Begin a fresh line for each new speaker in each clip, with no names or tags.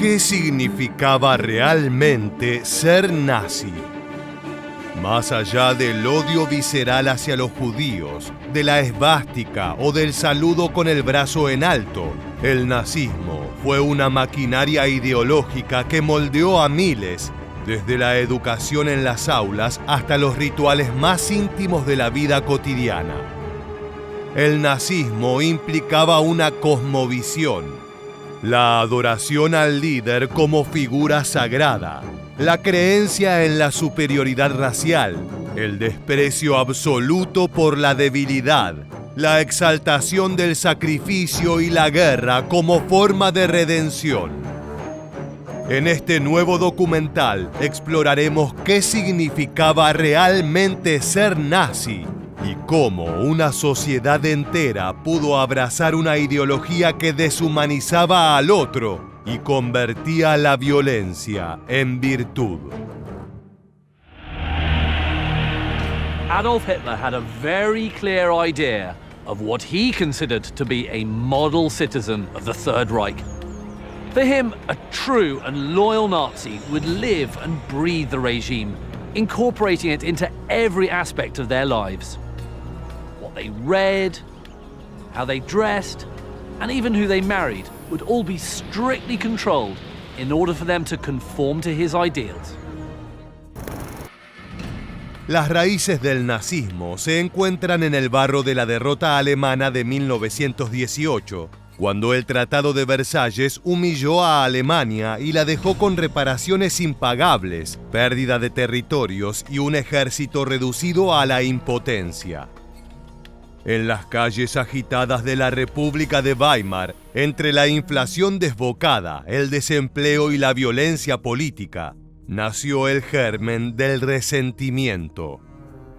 ¿Qué significaba realmente ser nazi? Más allá del odio visceral hacia los judíos, de la esvástica o del saludo con el brazo en alto, el nazismo fue una maquinaria ideológica que moldeó a miles, desde la educación en las aulas hasta los rituales más íntimos de la vida cotidiana. El nazismo implicaba una cosmovisión, la adoración al líder como figura sagrada, la creencia en la superioridad racial, el desprecio absoluto por la debilidad, la exaltación del sacrificio y la guerra como forma de redención. En este nuevo documental exploraremos qué significaba realmente ser nazi y cómo una sociedad entera pudo abrazar una ideología que deshumanizaba al otro y convertía la violencia en virtud.
Adolf Hitler had a very clear idea of what he considered to be a model citizen of the Third Reich. For him, a true and loyal Nazi would live and breathe the regime, incorporating it into every aspect of their lives. What they read, how they dressed, and even who they married would all be strictly controlled in order for them to conform to his ideals.
Las raíces del nazismo se encuentran en el barro de la derrota alemana de 1918, cuando el Tratado de Versalles humilló a Alemania y la dejó con reparaciones impagables, pérdida de territorios y un ejército reducido a la impotencia. En las calles agitadas de la República de Weimar, entre la inflación desbocada, el desempleo y la violencia política, nació el germen del resentimiento.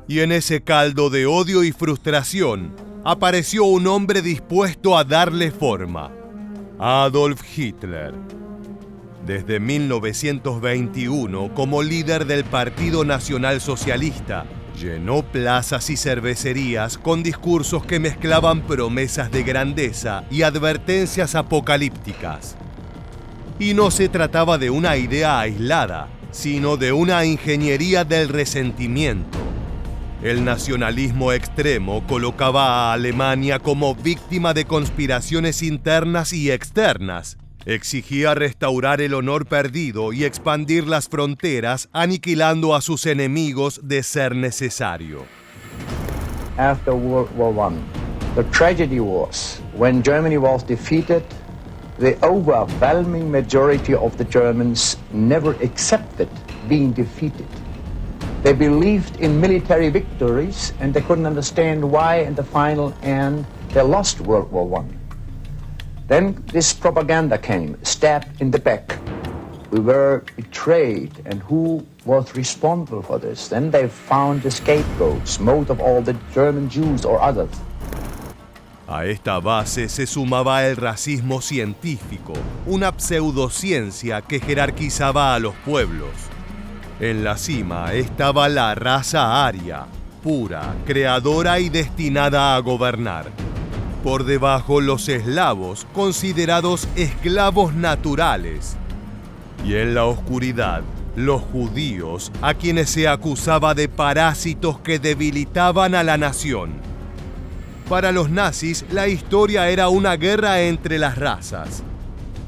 Y en ese caldo de odio y frustración, apareció un hombre dispuesto a darle forma: Adolf Hitler. Desde 1921, como líder del Partido Nacional Socialista, llenó plazas y cervecerías con discursos que mezclaban promesas de grandeza y advertencias apocalípticas. Y no se trataba de una idea aislada, sino de una ingeniería del resentimiento. El nacionalismo extremo colocaba a Alemania como víctima de conspiraciones internas y externas. Exigía restaurar el honor perdido y expandir las fronteras, aniquilando a sus enemigos de ser necesario.
After World War I, the tragedy was when Germany was defeated, the overwhelming majority of the Germans never accepted being defeated. They believed in military victories and they couldn't understand why in the final end they lost World War I. Then this propaganda came, stabbed in the back. We were betrayed, and who was responsible for this? Then they found the scapegoats, most of all the German Jews or others.
A esta base se sumaba el racismo científico, una pseudociencia que jerarquizaba a los pueblos. En la cima estaba la raza aria, pura, creadora y destinada a gobernar. Por debajo los eslavos, considerados esclavos naturales. Y en la oscuridad, los judíos, a quienes se acusaba de parásitos que debilitaban a la nación. Para los nazis, la historia era una guerra entre las razas.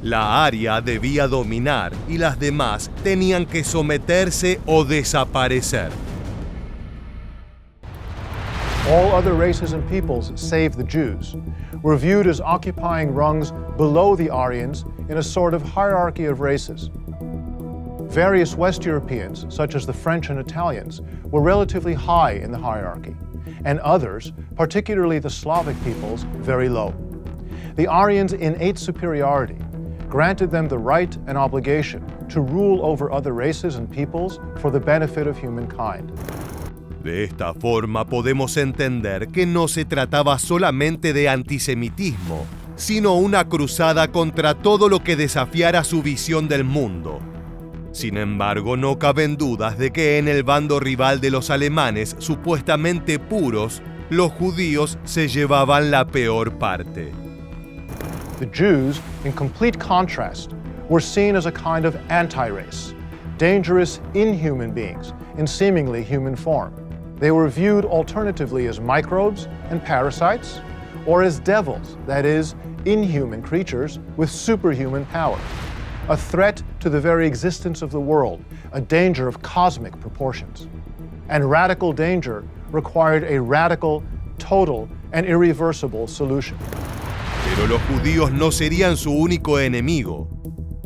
La aria debía dominar y las demás tenían que someterse o desaparecer.
All other races and peoples, save the Jews, were viewed as occupying rungs below the Aryans in a sort of hierarchy of races. Various West Europeans, such as the French and Italians, were relatively high in the hierarchy, and others, particularly the Slavic peoples, very low. The Aryans' innate superiority granted them the right and obligation to rule over other races and peoples for the benefit of humankind.
De esta forma podemos entender que no se trataba solamente de antisemitismo, sino una cruzada contra todo lo que desafiara su visión del mundo. Sin embargo, no caben dudas de que en el bando rival de los alemanes supuestamente puros, los judíos se llevaban la peor parte.
The Jews, in complete contrast, were seen as a kind of anti-race, dangerous inhuman beings in seemingly human form. They were viewed alternatively as microbes and parasites, or as devils, that is, inhuman creatures with superhuman power, a threat to the very existence of the world, a danger of cosmic proportions. And radical danger required a radical, total, and irreversible solution.
Pero los judíos no serían su único enemigo.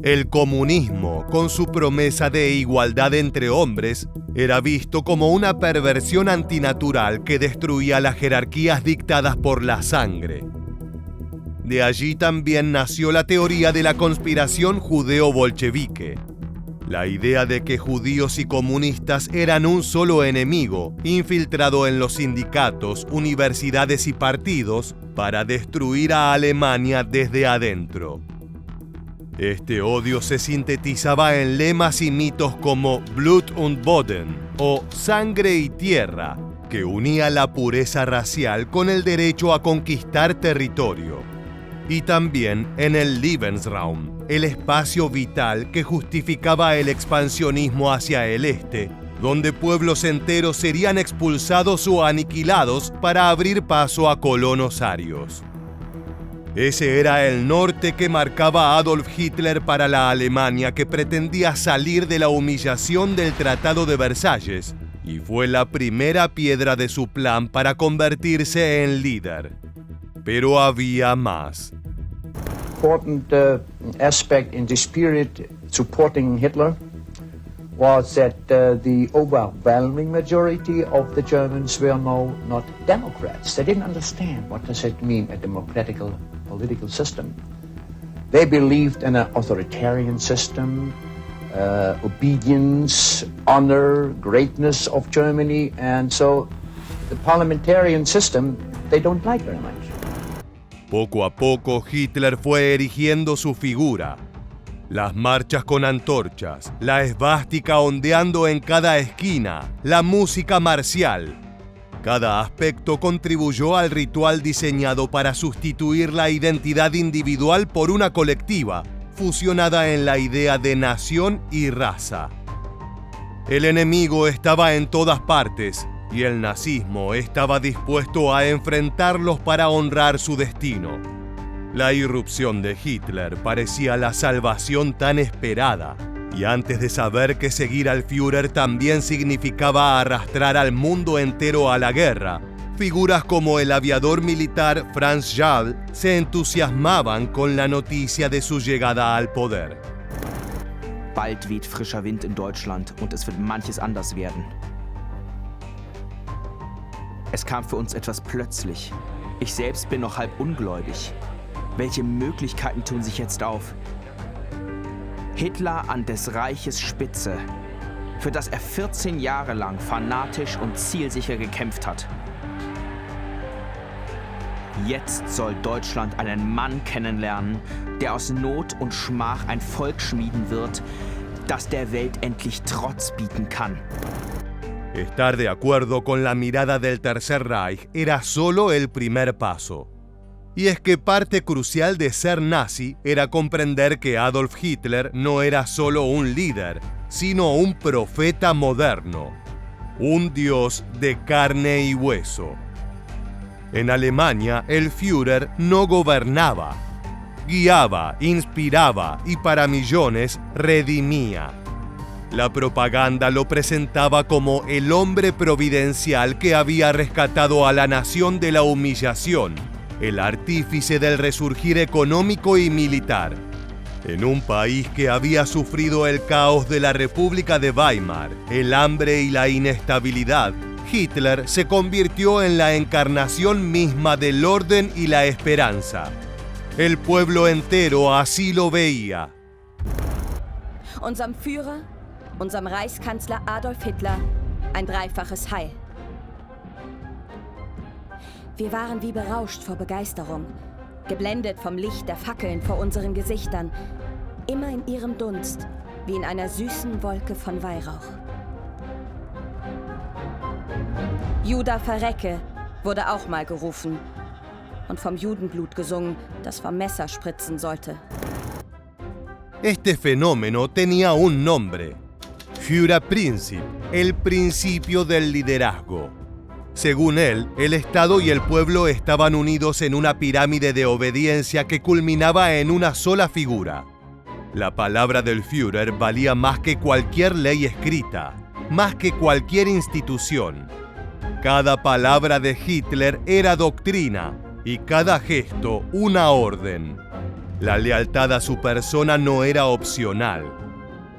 El comunismo, con su promesa de igualdad entre hombres, era visto como una perversión antinatural que destruía las jerarquías dictadas por la sangre. De allí también nació la teoría de la conspiración judeo-bolchevique. La idea de que judíos y comunistas eran un solo enemigo, infiltrado en los sindicatos, universidades y partidos, para destruir a Alemania desde adentro. Este odio se sintetizaba en lemas y mitos como Blut und Boden o Sangre y Tierra, que unía la pureza racial con el derecho a conquistar territorio. Y también en el Lebensraum, el espacio vital que justificaba el expansionismo hacia el este, donde pueblos enteros serían expulsados o aniquilados para abrir paso a colonos arios. Ese era el norte que marcaba Adolf Hitler para la Alemania que pretendía salir de la humillación del Tratado de Versalles, y fue la primera piedra de su plan para convertirse en líder. Pero había más.
Important aspect in the spirit supporting Hitler was that the overwhelming majority of the Germans were not Democrats. They didn't understand what does it mean, a democratic political system. They believed in an authoritarian system, obedience, honor, greatness of Germany, and so the parliamentarian system they don't like very much.
Poco a poco Hitler fue erigiendo su figura. Las marchas con antorchas, la esvástica ondeando en cada esquina, la música marcial. Cada aspecto contribuyó al ritual diseñado para sustituir la identidad individual por una colectiva, fusionada en la idea de nación y raza. El enemigo estaba en todas partes, y el nazismo estaba dispuesto a enfrentarlos para honrar su destino. La irrupción de Hitler parecía la salvación tan esperada, y antes de saber que seguir al Führer también significaba arrastrar al mundo entero a la guerra, figuras como el aviador militar Franz Jall se entusiasmaban con la noticia de su llegada al poder.
Bald weht frischer Wind in Deutschland und es wird manches anders werden. Es kam für uns etwas plötzlich. Ich selbst bin noch halb ungläubig. Welche Möglichkeiten tun sich jetzt auf? Hitler an des Reiches Spitze, für das er 14 Jahre lang fanatisch und zielsicher gekämpft hat. Jetzt soll Deutschland einen Mann kennenlernen, der aus Not und Schmach ein Volk schmieden wird, das der Welt endlich Trotz bieten kann.
Estar de acuerdo con la mirada del Tercer Reich era solo el primer paso. Y es que parte crucial de ser nazi era comprender que Adolf Hitler no era solo un líder, sino un profeta moderno, un dios de carne y hueso. En Alemania, el Führer no gobernaba, guiaba, inspiraba y para millones redimía. La propaganda lo presentaba como el hombre providencial que había rescatado a la nación de la humillación, el artífice del resurgir económico y militar. En un país que había sufrido el caos de la República de Weimar, el hambre y la inestabilidad, Hitler se convirtió en la encarnación misma del orden y la esperanza. El pueblo entero así lo veía.
Unserem Führer, unserem Reichskanzler Adolf Hitler, ein dreifaches Heil. Wir waren wie berauscht vor Begeisterung, geblendet vom Licht der Fackeln vor unseren Gesichtern, immer in ihrem Dunst, wie in einer süßen Wolke von Weihrauch. Juda verrecke wurde auch mal gerufen und vom Judenblut gesungen, das vom Messer spritzen sollte.
Este fenómeno tenía un nombre: Führerprinzip, el principio del liderazgo. Según él, el Estado y el pueblo estaban unidos en una pirámide de obediencia que culminaba en una sola figura. La palabra del Führer valía más que cualquier ley escrita, más que cualquier institución. Cada palabra de Hitler era doctrina y cada gesto una orden. La lealtad a su persona no era opcional.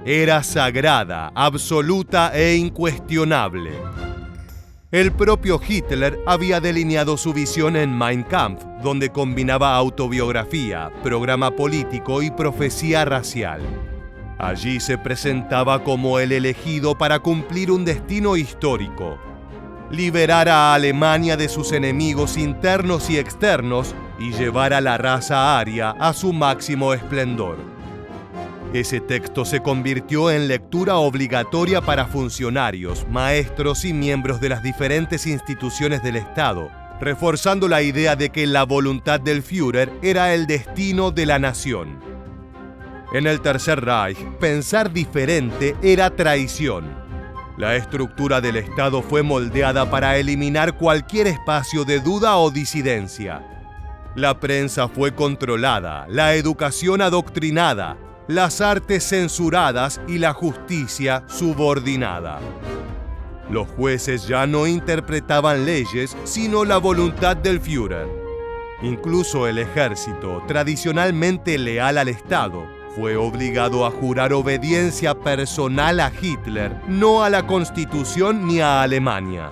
Era sagrada, absoluta e incuestionable. El propio Hitler había delineado su visión en Mein Kampf, donde combinaba autobiografía, programa político y profecía racial. Allí se presentaba como el elegido para cumplir un destino histórico: liberar a Alemania de sus enemigos internos y externos y llevar a la raza aria a su máximo esplendor. Ese texto se convirtió en lectura obligatoria para funcionarios, maestros y miembros de las diferentes instituciones del Estado, reforzando la idea de que la voluntad del Führer era el destino de la nación. En el Tercer Reich, pensar diferente era traición. La estructura del Estado fue moldeada para eliminar cualquier espacio de duda o disidencia. La prensa fue controlada, la educación adoctrinada, las artes censuradas y la justicia subordinada. Los jueces ya no interpretaban leyes, sino la voluntad del Führer. Incluso el ejército, tradicionalmente leal al Estado, fue obligado a jurar obediencia personal a Hitler, no a la Constitución ni a Alemania.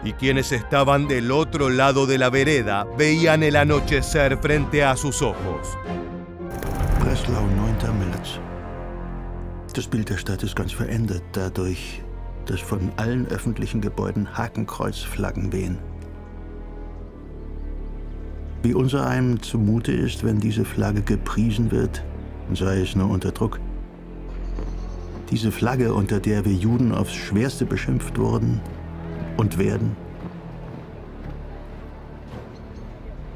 Y quienes estaban del otro lado de la vereda veían el anochecer frente a sus ojos.
Breslau, 9. März. Das Bild der Stadt ist ganz verändert dadurch, dass von allen öffentlichen Gebäuden Hakenkreuzflaggen wehen. Wie unsereinem zumute ist, wenn diese Flagge gepriesen wird, sei es nur unter Druck. Diese Flagge, unter der wir Juden aufs Schwerste beschimpft wurden und werden.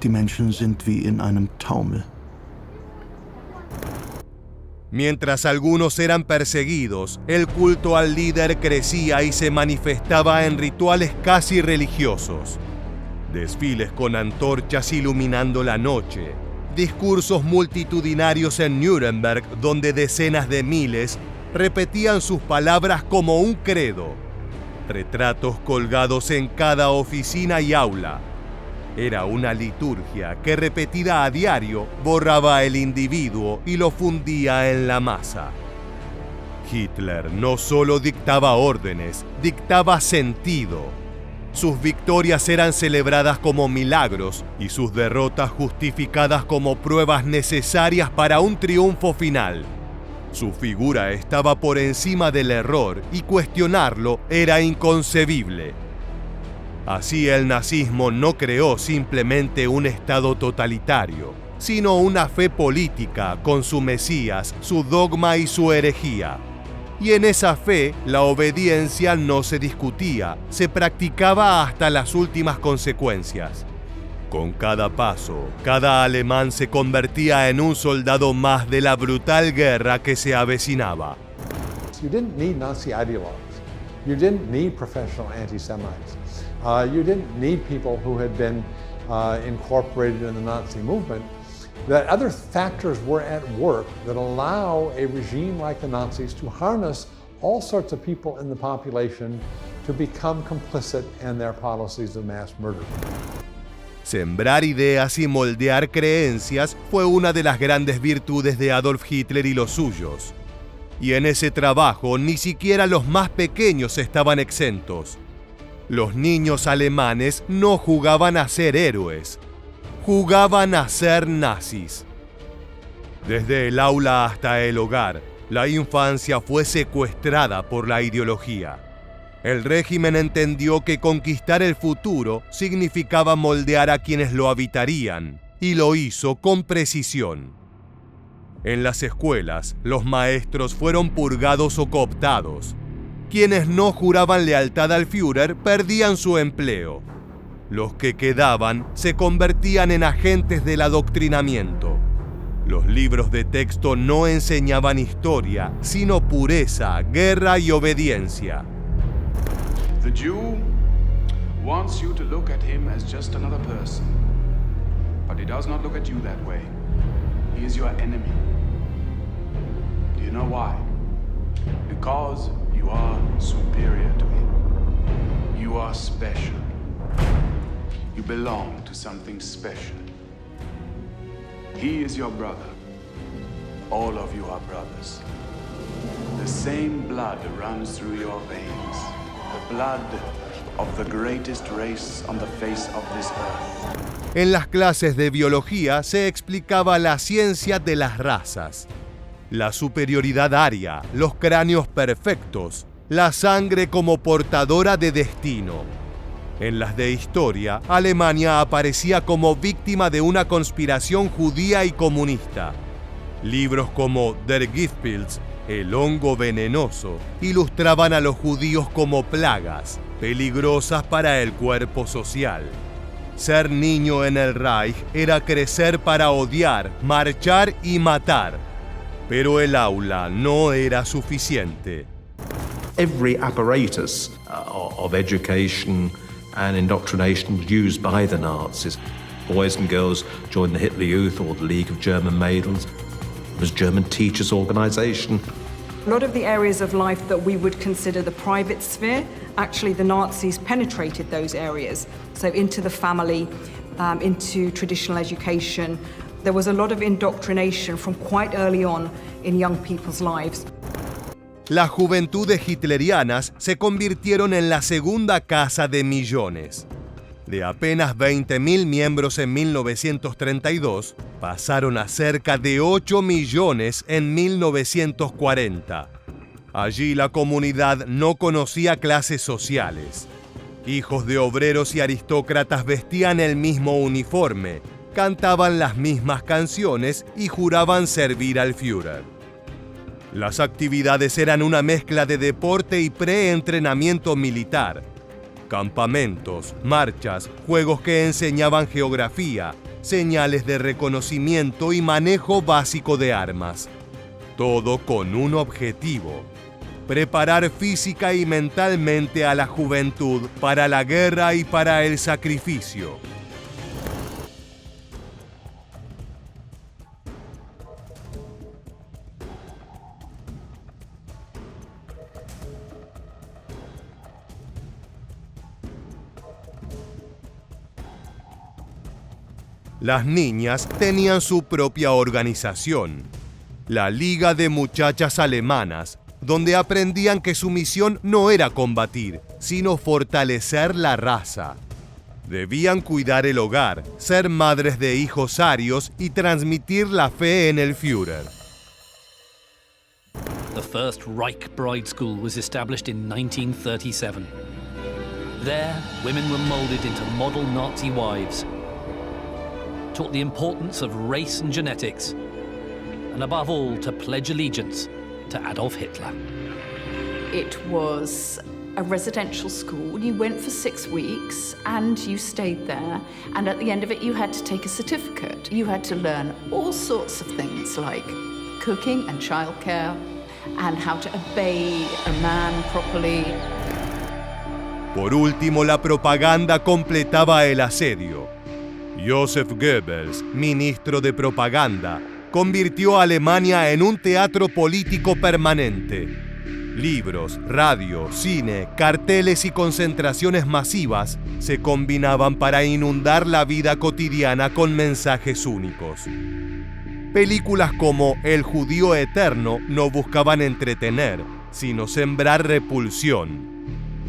Die Menschen sind wie in einem Taumel.
Mientras algunos eran perseguidos, el culto al líder crecía y se manifestaba en rituales casi religiosos. Desfiles con antorchas iluminando la noche, discursos multitudinarios en Nuremberg donde decenas de miles repetían sus palabras como un credo, retratos colgados en cada oficina y aula. Era una liturgia que, repetida a diario, borraba el individuo y lo fundía en la masa. Hitler no solo dictaba órdenes, dictaba sentido. Sus victorias eran celebradas como milagros y sus derrotas justificadas como pruebas necesarias para un triunfo final. Su figura estaba por encima del error y cuestionarlo era inconcebible. Así el nazismo no creó simplemente un Estado totalitario, sino una fe política con su Mesías, su dogma y su herejía. Y en esa fe, la obediencia no se discutía, se practicaba hasta las últimas consecuencias. Con cada paso, cada alemán se convertía en un soldado más de la brutal guerra que se avecinaba.
You didn't need Nazi ideologues. You didn't need professional anti-Semites. You didn't need people who had been incorporated in the Nazi movement. That other factors were at work that allow a regime like the Nazis to harness all sorts of people in the population to become complicit in their policies of mass murder.
Sembrar ideas y moldear creencias fue una de las grandes virtudes de Adolf Hitler y los suyos. Y en ese trabajo ni siquiera los más pequeños estaban exentos. Los niños alemanes no jugaban a ser héroes, jugaban a ser nazis. Desde el aula hasta el hogar, la infancia fue secuestrada por la ideología. El régimen entendió que conquistar el futuro significaba moldear a quienes lo habitarían, y lo hizo con precisión. En las escuelas, los maestros fueron purgados o cooptados. Quienes no juraban lealtad al Führer perdían su empleo. Los que quedaban se convertían en agentes del adoctrinamiento. Los libros de texto no enseñaban historia, sino pureza, guerra y obediencia.
The Jew wants you to look at him as just another person. But he does not look at you that way. He is your enemy. Do you know why? Because you are superior to him. You are special. You belong to something special. He is your brother. All of you are brothers. The same blood runs through your veins. The blood of the greatest race on the face of this earth.
En las clases de biología se explicaba la ciencia de las razas. La superioridad aria, los cráneos perfectos, la sangre como portadora de destino. En las de historia, Alemania aparecía como víctima de una conspiración judía y comunista. Libros como Der Giftpilz, el hongo venenoso, ilustraban a los judíos como plagas, peligrosas para el cuerpo social. Ser niño en el Reich era crecer para odiar, marchar y matar. Pero el aula no era suficiente.
Every apparatus of education and indoctrination used by the Nazis. Boys and girls joined the Hitler Youth or the League of German Maidens. It was German Teachers' Organization.
A lot of the areas of life that we would consider the private sphere, actually the Nazis penetrated those areas. So into the family, into traditional education. There was a lot of indoctrination from quite early on in young people's lives.
Las juventudes hitlerianas se convirtieron en la segunda casa de millones. De apenas 20.000 miembros en 1932, pasaron a cerca de 8 millones en 1940. Allí la comunidad no conocía clases sociales. Hijos de obreros y aristócratas vestían el mismo uniforme, cantaban las mismas canciones y juraban servir al Führer. Las actividades eran una mezcla de deporte y preentrenamiento militar. Campamentos, marchas, juegos que enseñaban geografía, señales de reconocimiento y manejo básico de armas. Todo con un objetivo: preparar física y mentalmente a la juventud para la guerra y para el sacrificio. Las niñas tenían su propia organización, la Liga de Muchachas Alemanas, donde aprendían que su misión no era combatir, sino fortalecer la raza. Debían cuidar el hogar, ser madres de hijos arios y transmitir la fe en el Führer.
The first Reich Bride School was established in 1937. There, women were molded into model Nazi wives, taught the importance of race and genetics, and above all, to pledge allegiance to Adolf Hitler.
It was a residential school. You went for 6 weeks and you stayed there, and at the end of it you had to take a certificate. You had to learn all sorts of things like cooking and childcare and how to obey a man properly.
Por último, la propaganda completaba el asedio. Joseph Goebbels, ministro de propaganda, convirtió a Alemania en un teatro político permanente. Libros, radio, cine, carteles y concentraciones masivas se combinaban para inundar la vida cotidiana con mensajes únicos. Películas como El judío eterno no buscaban entretener, sino sembrar repulsión.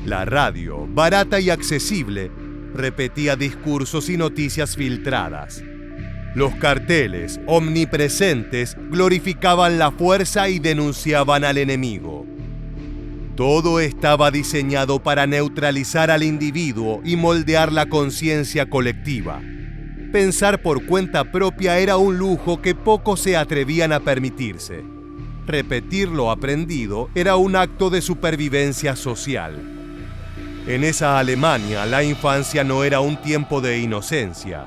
La radio, barata y accesible, repetía discursos y noticias filtradas. Los carteles, omnipresentes, glorificaban la fuerza y denunciaban al enemigo. Todo estaba diseñado para neutralizar al individuo y moldear la conciencia colectiva. Pensar por cuenta propia era un lujo que pocos se atrevían a permitirse. Repetir lo aprendido era un acto de supervivencia social. En esa Alemania, la infancia no era un tiempo de inocencia,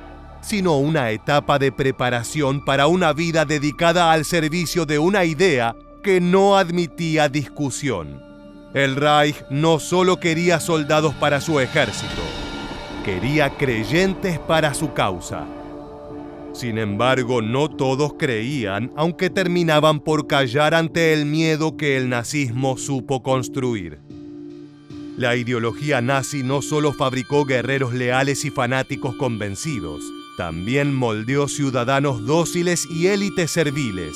sino una etapa de preparación para una vida dedicada al servicio de una idea que no admitía discusión. El Reich no solo quería soldados para su ejército, quería creyentes para su causa. Sin embargo, no todos creían, aunque terminaban por callar ante el miedo que el nazismo supo construir. La ideología nazi no solo fabricó guerreros leales y fanáticos convencidos, también moldeó ciudadanos dóciles y élites serviles.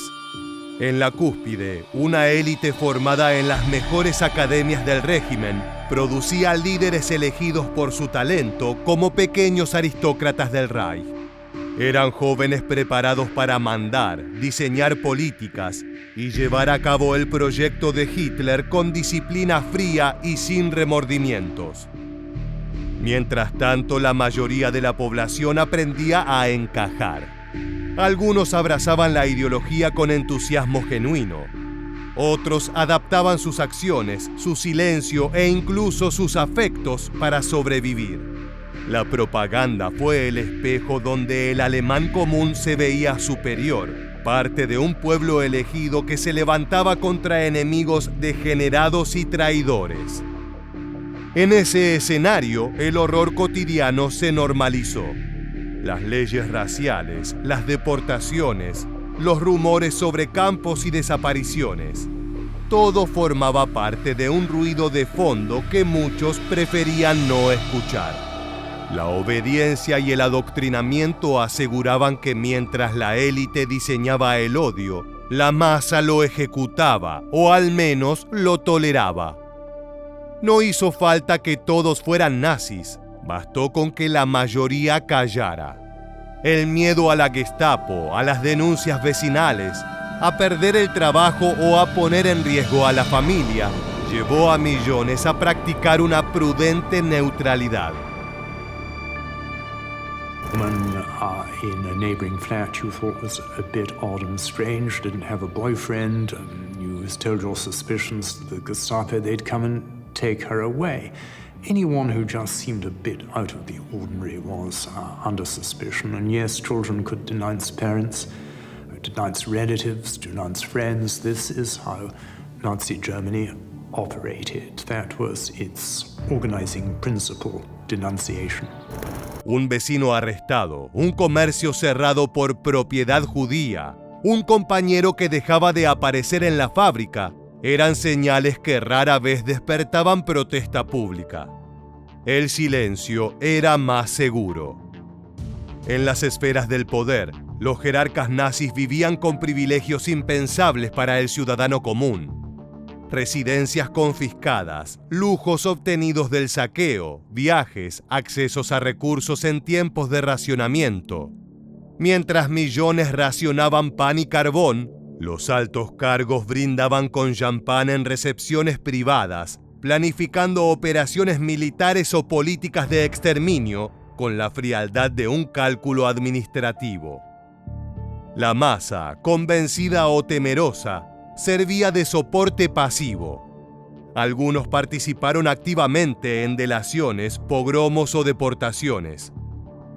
En la cúspide, una élite formada en las mejores academias del régimen producía líderes elegidos por su talento como pequeños aristócratas del Reich. Eran jóvenes preparados para mandar, diseñar políticas y llevar a cabo el proyecto de Hitler con disciplina fría y sin remordimientos. Mientras tanto, la mayoría de la población aprendía a encajar. Algunos abrazaban la ideología con entusiasmo genuino. Otros adaptaban sus acciones, su silencio e incluso sus afectos para sobrevivir. La propaganda fue el espejo donde el alemán común se veía superior, parte de un pueblo elegido que se levantaba contra enemigos degenerados y traidores. En ese escenario, el horror cotidiano se normalizó. Las leyes raciales, las deportaciones, los rumores sobre campos y desapariciones. Todo formaba parte de un ruido de fondo que muchos preferían no escuchar. La obediencia y el adoctrinamiento aseguraban que mientras la élite diseñaba el odio, la masa lo ejecutaba o al menos lo toleraba. No hizo falta que todos fueran nazis. Bastó con que la mayoría callara. El miedo a la Gestapo, a las denuncias vecinales, a perder el trabajo o a poner en riesgo a la familia, llevó a millones a practicar una prudente neutralidad.
Woman in a neighboring flat you thought was a bit odd and strange, didn't have a boyfriend, you told your suspicions to the Gestapo, they'd come and take her away. Anyone who just seemed a bit out of the ordinary was under suspicion. And yes, children could denounce parents, denounce relatives, denounce friends. This is how Nazi Germany operated. That was its organizing principle, denunciation.
Un vecino arrestado, un comercio cerrado por propiedad judía, un compañero que dejaba de aparecer en la fábrica, eran señales que rara vez despertaban protesta pública. El silencio era más seguro. En las esferas del poder, los jerarcas nazis vivían con privilegios impensables para el ciudadano común. Residencias confiscadas, lujos obtenidos del saqueo, viajes, accesos a recursos en tiempos de racionamiento. Mientras millones racionaban pan y carbón, los altos cargos brindaban con champán en recepciones privadas, planificando operaciones militares o políticas de exterminio con la frialdad de un cálculo administrativo. La masa, convencida o temerosa, servía de soporte pasivo. Algunos participaron activamente en delaciones, pogromos o deportaciones.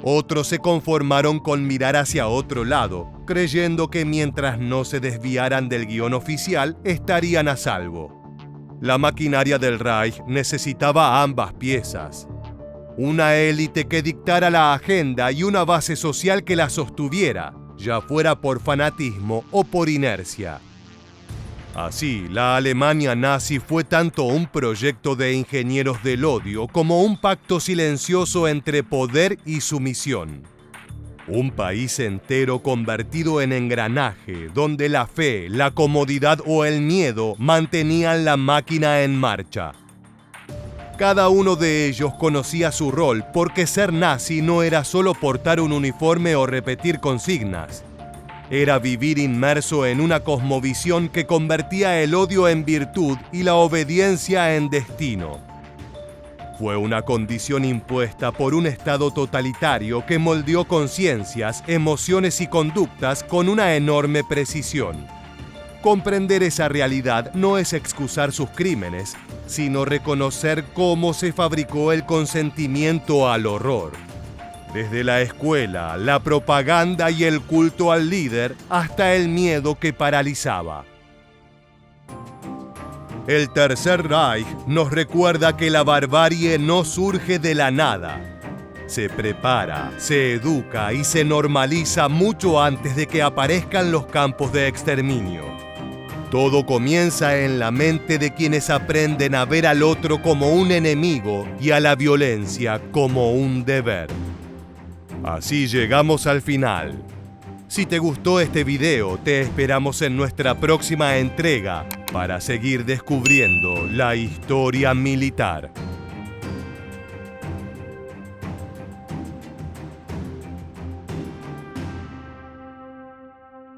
Otros se conformaron con mirar hacia otro lado, creyendo que mientras no se desviaran del guión oficial, estarían a salvo. La maquinaria del Reich necesitaba ambas piezas. Una élite que dictara la agenda y una base social que la sostuviera, ya fuera por fanatismo o por inercia. Así, la Alemania nazi fue tanto un proyecto de ingenieros del odio como un pacto silencioso entre poder y sumisión. Un país entero convertido en engranaje, donde la fe, la comodidad o el miedo mantenían la máquina en marcha. Cada uno de ellos conocía su rol, porque ser nazi no era solo portar un uniforme o repetir consignas. Era vivir inmerso en una cosmovisión que convertía el odio en virtud y la obediencia en destino. Fue una condición impuesta por un Estado totalitario que moldeó conciencias, emociones y conductas con una enorme precisión. Comprender esa realidad no es excusar sus crímenes, sino reconocer cómo se fabricó el consentimiento al horror. Desde la escuela, la propaganda y el culto al líder, hasta el miedo que paralizaba. El Tercer Reich nos recuerda que la barbarie no surge de la nada. Se prepara, se educa y se normaliza mucho antes de que aparezcan los campos de exterminio. Todo comienza en la mente de quienes aprenden a ver al otro como un enemigo y a la violencia como un deber. Así llegamos al final. Si te gustó este video, te esperamos en nuestra próxima entrega para seguir descubriendo la historia militar.